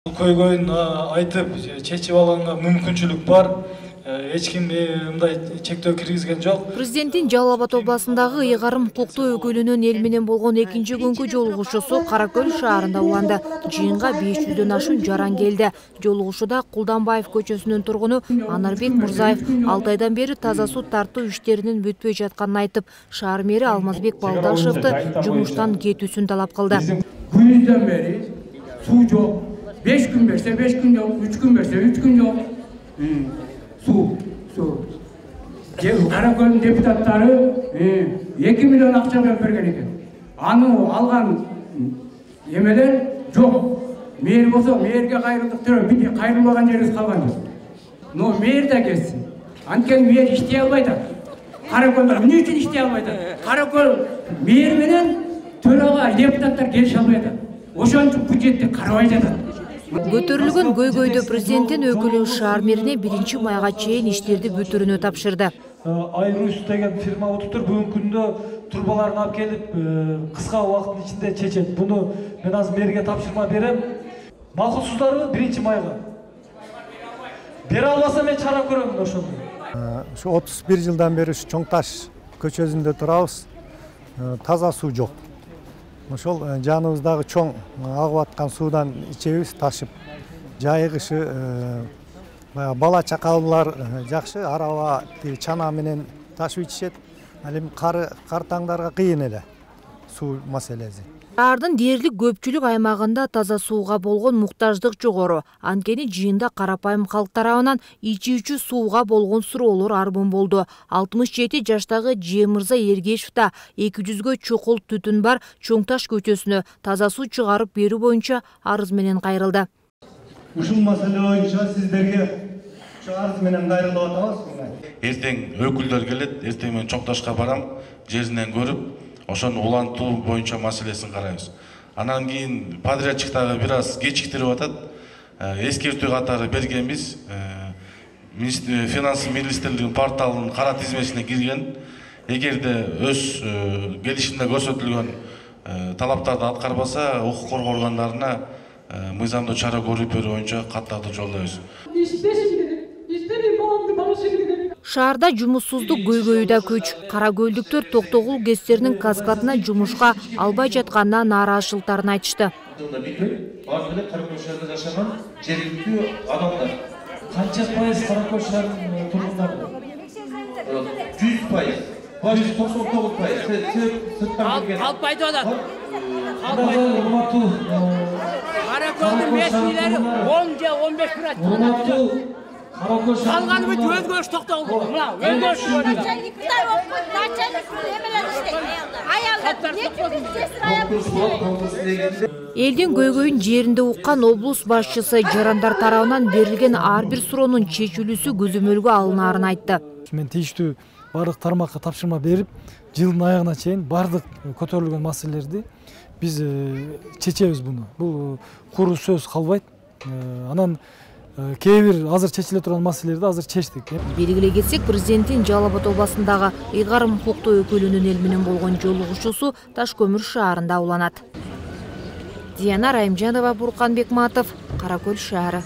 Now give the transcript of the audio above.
Көйгөйүн айтып чечип алганга мүмкүнчүлүк бар. Эч ким мындай чектөө киргизген жок. Президенттин Жалал Абад областындагы ыйгарым укуктуу өкүлүнүн эл менен болгон экинчи күнгү жолугушуусу Каракөл шаарында уланды. Жыйынга 500дөн ашуун жаран келди. Жолугушууда Кулданбаев көчөсүнүн тургуну Анарбек Мурзаев 6 айдан бери таза суу тартуу иштеринин бүтпөй жатканын айтып, шаар мэри Алмазбек Балдашевди жумуштан кетүүсүн талап кылды. Күндөн бери суу жок. 5 gün verse 5 gün yok, 3 gün verse 3 gün yok. Su. Karaköl'ün deputatları 2 milyon akça verip bergen eken. Anı algan yemeler yok. Meğer olsa meğerge kayrıldık diyor. Bir kayrılmagan yeriz kalgan yok. No meğer de gelsin. Anken meğer işteye almaydı. Karaköl'de ne için işteye almaydı? Karaköl meğer menen tölağa deputatlar geliş almaydı. Oşan için budjette karabay жатат. Көтөрүлгөн көйгөйдө президенттин өкүлү шаар мэрине 1 майга чейин иштерди бүтүрүүнү тапшырды. Айрус деген фирма отуптур, бүгүнкү күндө турбаларын алып келип, кыска убакыттын ичинде чечет. Буну мен азыр мэрге тапшырма берем. Макулсуздары 1 майга. Бере албаса мен чара көрөмүн ошондо. Şu 31 жылдан бери Чоң Таш көчөсүндө турабыз. Таза суу жок. Ошол жаныбыздагы чоң агып аткан суудан ичебиз, ташып. Жайгышы бала чакалар жакшы, араба чана менен ташып ичишет. Ал эми картаңдарга кыйын эле суу маселеси. Шаардын дээрлик көпчүлүк аймагында таза сууга болгон муктаждык жогору. Анткени жыйында карапайым калк тарабынан ичүүчү сууга болгон суроолор арбын болду. 67 жаштагы Жемырза Ергешев да 200гө чокул түтүн бар Чоң Таш көчөсүнө таза суу чыгарып берүү боюнча арыз менен кайрылды. Ушул маселе боюнча сиздерге арыз менен кайрылып атабыз. Эртең өкүлдөр келет, эртең мен Чоң Ташка барам, жеринен көрүп, ошону улантуу боюнча маселесин карайбыз. Анан кийин подрядчиктагы бир аз кечиктирип атат. Эскертүү катары бергенбиз. Финансы министрлигинин порталынын кара тизмесине кирген. Эгерде өз келишимде көрсөтүлгөн талаптарды аткарбаса, укук коргоо органдарына мыйзамдуу чара көрүп берүү боюнча каттарды жолдойбуз. Шаарда жумуссуздук көйгөйү да көч. Каракөлдүктөр Токтогул ГЭСтеринин каскадына жумушка албай жатканына нааразычылыктарын айтышты. Каракөл шаарында жашаган жергиликтүү адамдар канча пайыз Каракөл шаарынын тургундары? 100%. 199%. Алпайды атат. Урматтуу Каракөлдүн месийлери 10 же 15 gün атат. Kalgan bir özgürlük Toktogul. Mına özgürlük. Начальниктер окуп, начальник эмелер иштейт. Аялдар Элдин көйгөйүн жеринде уккан облус башчысы жарандар тарабынан берилген ар бир суроонун чечилүүсү көзөмөлгө алынаарын айтты. Мен тийиштүү бардык тармакка тапшырма берип, жылдын аягына чейин бардык көтөрүлгөн маселелерди биз чечебиз буну. Бул куру сөз калбайт. Анан кээ бир азыр чечиле турган маселелерди азыр чечтик. Белгилей кетсек, президенттин Жалал Абад областындагы ыйгарым укуктуу өкүлүнүн эл менен болгон жолугушуусу Ташкөмүр шаарында уланат. Диана Райымжанова, Буркан Бекматов, Каракөл шаары.